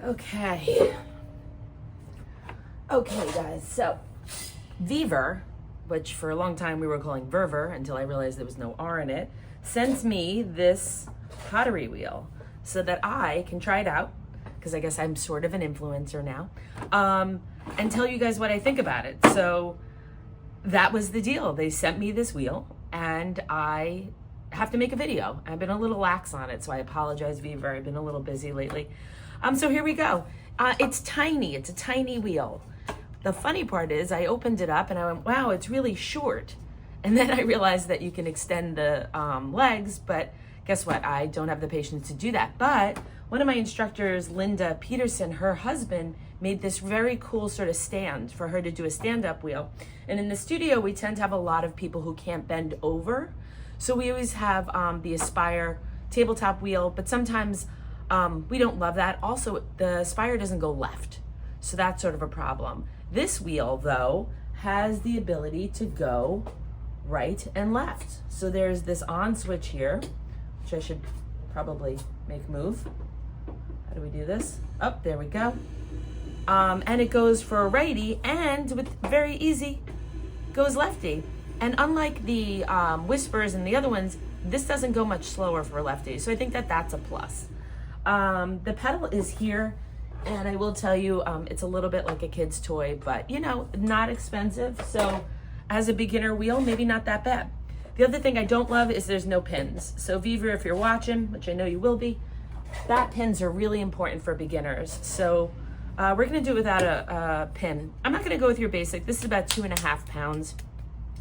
Okay. Okay, guys, so VEVOR, which for a long time we were calling VEVOR until I realized there was no R in it, sent me this pottery wheel so that I can try it out, because I guess I'm sort of an influencer now, and tell you guys what I think about it. So that was the deal. They sent me this wheel and I have to make a video. I've been a little lax on it, so I apologize, VEVOR. I've been a little busy lately. So here we go. It's tiny. It's a tiny wheel. The funny part is I opened it up and I went, wow, it's really short. And then I realized that you can extend the legs, but guess what? I don't have the patience to do that. But one of my instructors, Linda Peterson, her husband, made this very cool sort of stand for her to do a stand-up wheel. And in the studio, we tend to have a lot of people who can't bend over. So we always have the Aspire tabletop wheel, but sometimes we don't love that. Also, the Aspire doesn't go left. So that's sort of a problem. This wheel, though, has the ability to go right and left. So there's this on switch here, which I should probably make move. How do we do this? Oh, there we go. And it goes for a righty, and with very easy, goes lefty. And unlike the Whispers and the other ones, this doesn't go much slower for lefty. So I think that that's a plus. The pedal is here, and I will tell you, it's a little bit like a kid's toy, but you know, not expensive. So as a beginner wheel, maybe not that bad. The other thing I don't love is there's no pins. So VEVOR, if you're watching, which I know you will be, that pins are really important for beginners. So we're gonna do it without a pin. I'm not gonna go with your basic. This is about 2.5 pounds.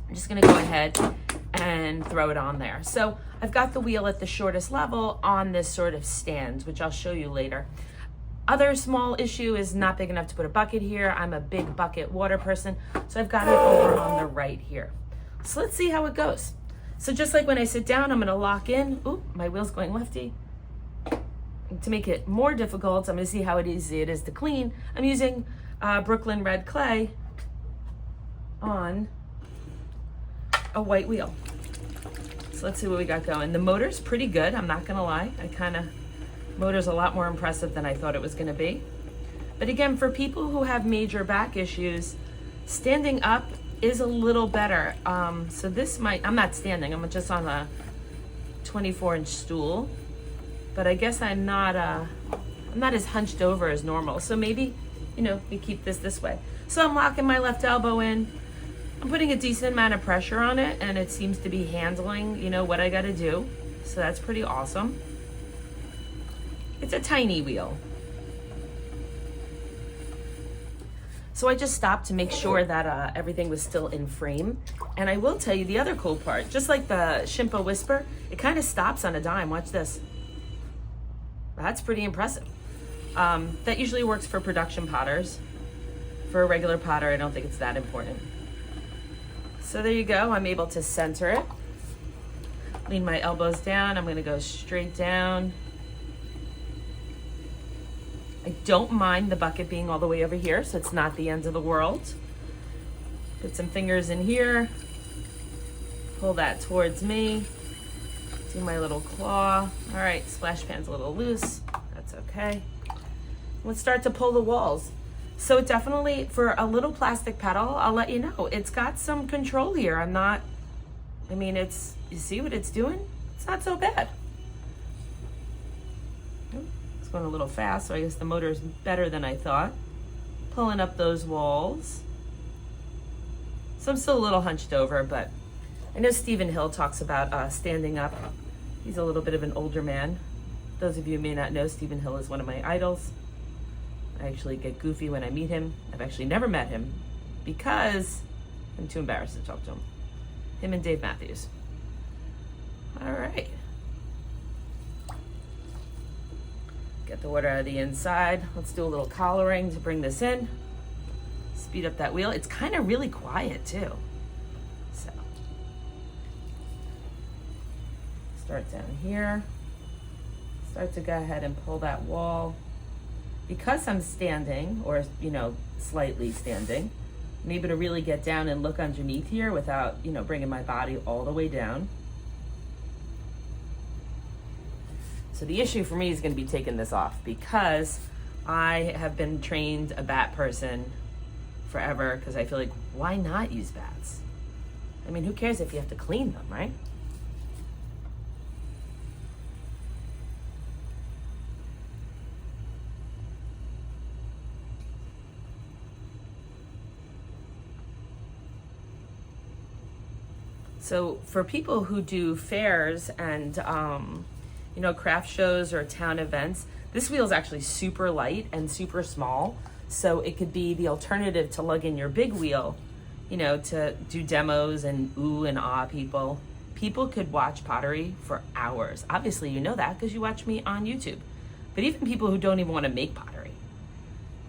I'm just gonna go ahead and throw it on there. So I've got the wheel at the shortest level on this sort of stand, which I'll show you later. Other small issue is not big enough to put a bucket here. I'm a big bucket water person, so I've got it over on the right here. So let's see how it goes. So just like when I sit down, I'm gonna lock in. Ooh, my wheel's going lefty. To make it more difficult, I'm gonna see how easy it is to clean. I'm using Brooklyn red clay on a white wheel. So let's see what we got going. The motor's pretty good, I'm not gonna lie. Motor's a lot more impressive than I thought it was gonna be. But again, for people who have major back issues, standing up is a little better. So this might, I'm not standing, I'm just on a 24-inch stool, but I guess I'm not as hunched over as normal. So maybe, you know, we keep this way. So I'm locking my left elbow in. I'm putting a decent amount of pressure on it, and it seems to be handling, you know, what I gotta do. So that's pretty awesome. It's a tiny wheel. So I just stopped to make sure that everything was still in frame. And I will tell you the other cool part, just like the Shimpa Whisper, it kind of stops on a dime. Watch this. That's pretty impressive. That usually works for production potters. For a regular potter, I don't think it's that important. So there you go, I'm able to center it. Lean my elbows down, I'm gonna go straight down. I don't mind the bucket being all the way over here, so it's not the end of the world. Put some fingers in here, pull that towards me, do my little claw. All right, splash pan's a little loose, that's okay. Let's start to pull the walls. So definitely, for a little plastic pedal, I'll let you know, it's got some control here. You see what it's doing? It's not so bad. It's going a little fast, so I guess the motor is better than I thought. Pulling up those walls. So I'm still a little hunched over, but I know Stephen Hill talks about standing up. He's a little bit of an older man. Those of you who may not know, Stephen Hill is one of my idols. I actually get goofy when I meet him. I've actually never met him because I'm too embarrassed to talk to him. Him and Dave Matthews. All right. Get the water out of the inside. Let's do a little collaring to bring this in. Speed up that wheel. It's kind of really quiet too. So, start down here. Start to go ahead and pull that wall. Because I'm standing, or you know, slightly standing, I'm able to really get down and look underneath here without, you know, bringing my body all the way down. So the issue for me is going to be taking this off because I have been trained a bat person forever because I feel like, why not use bats? I mean, who cares if you have to clean them, right? So for people who do fairs and craft shows or town events, this wheel is actually super light and super small. So it could be the alternative to lug in your big wheel, to do demos and ooh and ah people. People could watch pottery for hours. Obviously, you know that because you watch me on YouTube. But even people who don't even want to make pottery,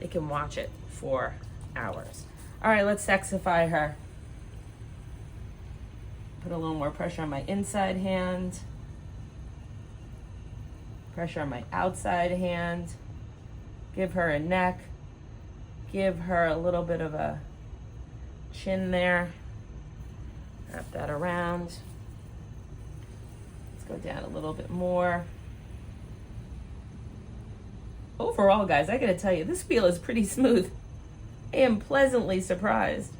they can watch it for hours. All right, let's sexify her. Put a little more pressure on my inside hand. Pressure on my outside hand. Give her a neck. Give her a little bit of a chin there. Wrap that around. Let's go down a little bit more. Overall, guys, I gotta tell you, this wheel is pretty smooth. I am pleasantly surprised.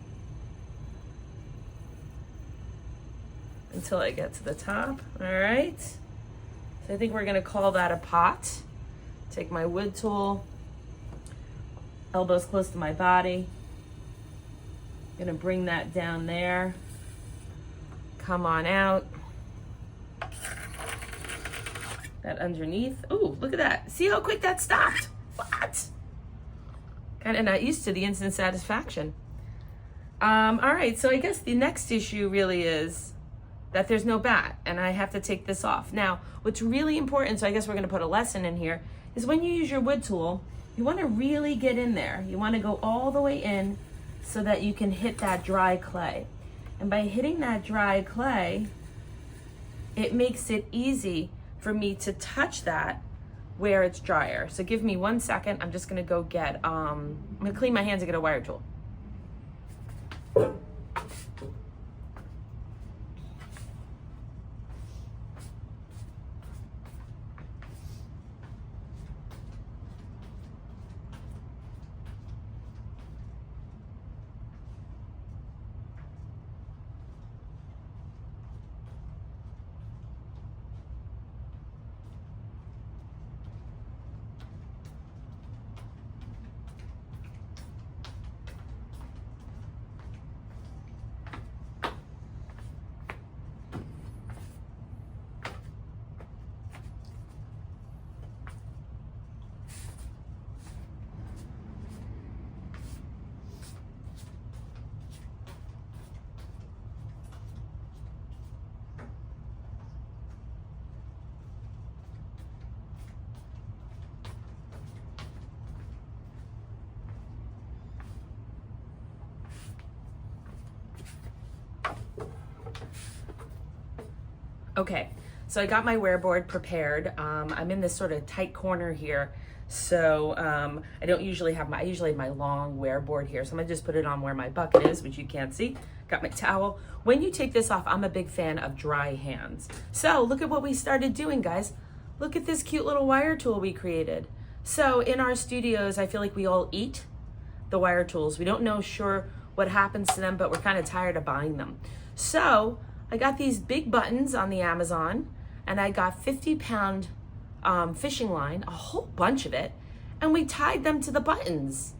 Until I get to the top. All right. So I think we're gonna call that a pot. Take my wood tool, elbows close to my body. Gonna bring that down there. Come on out. That underneath. Ooh, look at that. See how quick that stopped? What? Kind of not used to the instant satisfaction. All right, so I guess the next issue really is that there's no bat and I have to take this off. Now, what's really important, so I guess we're gonna put a lesson in here, is when you use your wood tool, you wanna really get in there. You wanna go all the way in so that you can hit that dry clay. And by hitting that dry clay, it makes it easy for me to touch that where it's drier. So give me 1 second. I'm just gonna go get, I'm gonna clean my hands and get a wire tool. Okay, so I got my wear board prepared. I'm in this sort of tight corner here, so I usually have my long wear board here, so I'm gonna just put it on where my bucket is, which you can't see. Got my towel. When you take this off, I'm a big fan of dry hands. So look at what we started doing, guys. Look at this cute little wire tool we created. So in our studios, I feel like we all eat the wire tools. We don't know sure what happens to them, but we're kind of tired of buying them. So I got these big buttons on the Amazon, and I got 50-pound fishing line, a whole bunch of it, and we tied them to the buttons.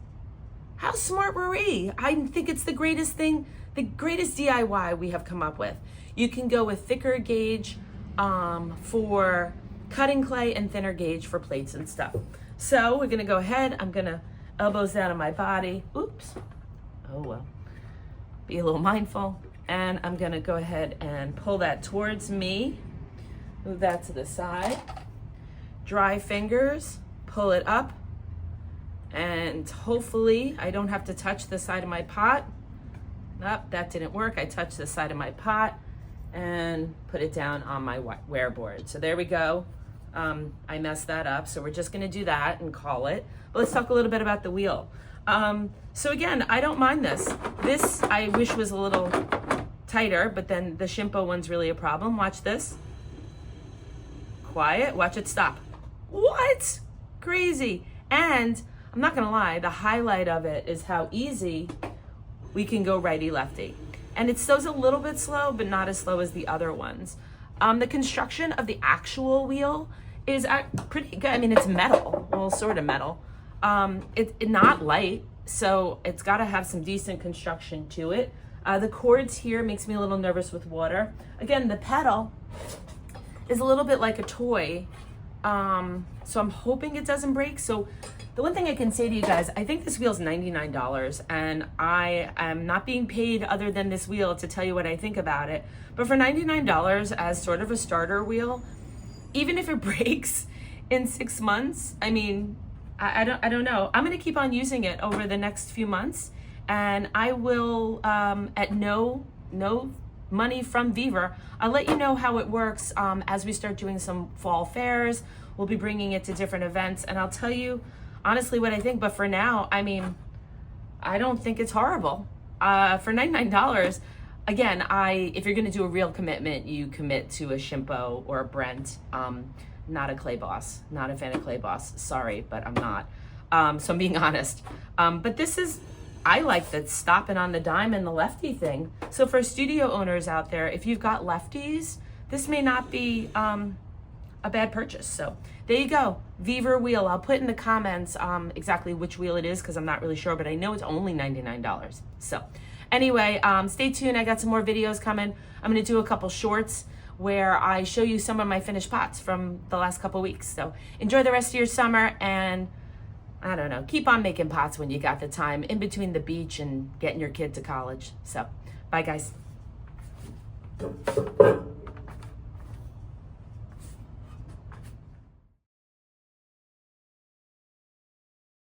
How smart were we? I think it's the greatest thing, the greatest DIY we have come up with. You can go with thicker gauge for cutting clay and thinner gauge for plates and stuff. So we're gonna go ahead, I'm gonna elbows down on my body. Oops, oh well, be a little mindful. And I'm gonna go ahead and pull that towards me, move that to the side. Dry fingers, pull it up, and hopefully I don't have to touch the side of my pot. Nope, that didn't work. I touched the side of my pot and put it down on my wear board. So there we go. I messed that up, so we're just gonna do that and call it. But let's talk a little bit about the wheel. So again, I don't mind this. This I wish was a little tighter, but then the Shimpo one's really a problem. Watch this. Quiet, watch it stop. What? Crazy. And I'm not gonna lie, the highlight of it is how easy we can go righty lefty. And it goes a little bit slow, but not as slow as the other ones. The construction of the actual wheel is pretty good. I mean, it's metal, well, sort of metal. It's not light, so it's gotta have some decent construction to it. The cords here makes me a little nervous with water. Again, the pedal is a little bit like a toy, so I'm hoping it doesn't break. So the one thing I can say to you guys, I think this wheel's $99, and I am not being paid other than this wheel to tell you what I think about it. But for $99 as sort of a starter wheel, even if it breaks in 6 months, I mean, I don't know. I'm gonna keep on using it over the next few months, and I will, at no money from VEVOR, I'll let you know how it works as we start doing some fall fairs. We'll be bringing it to different events, and I'll tell you honestly what I think. But for now, I mean, I don't think it's horrible. For $99, again, if you're gonna do a real commitment, you commit to a Shimpo or a Brent, not a Clay Boss. Not a fan of Clay Boss, sorry, but I'm not. So I'm being honest. But this is, I like the stopping on the dime and the lefty thing. So for studio owners out there, if you've got lefties, this may not be a bad purchase. So there you go, VEVOR wheel. I'll put in the comments exactly which wheel it is, because I'm not really sure, but I know it's only $99. So anyway, stay tuned. I got some more videos coming. I'm gonna do a couple shorts where I show you some of my finished pots from the last couple weeks. So enjoy the rest of your summer, and I don't know, keep on making pots when you got the time in between the beach and getting your kid to college. So bye guys.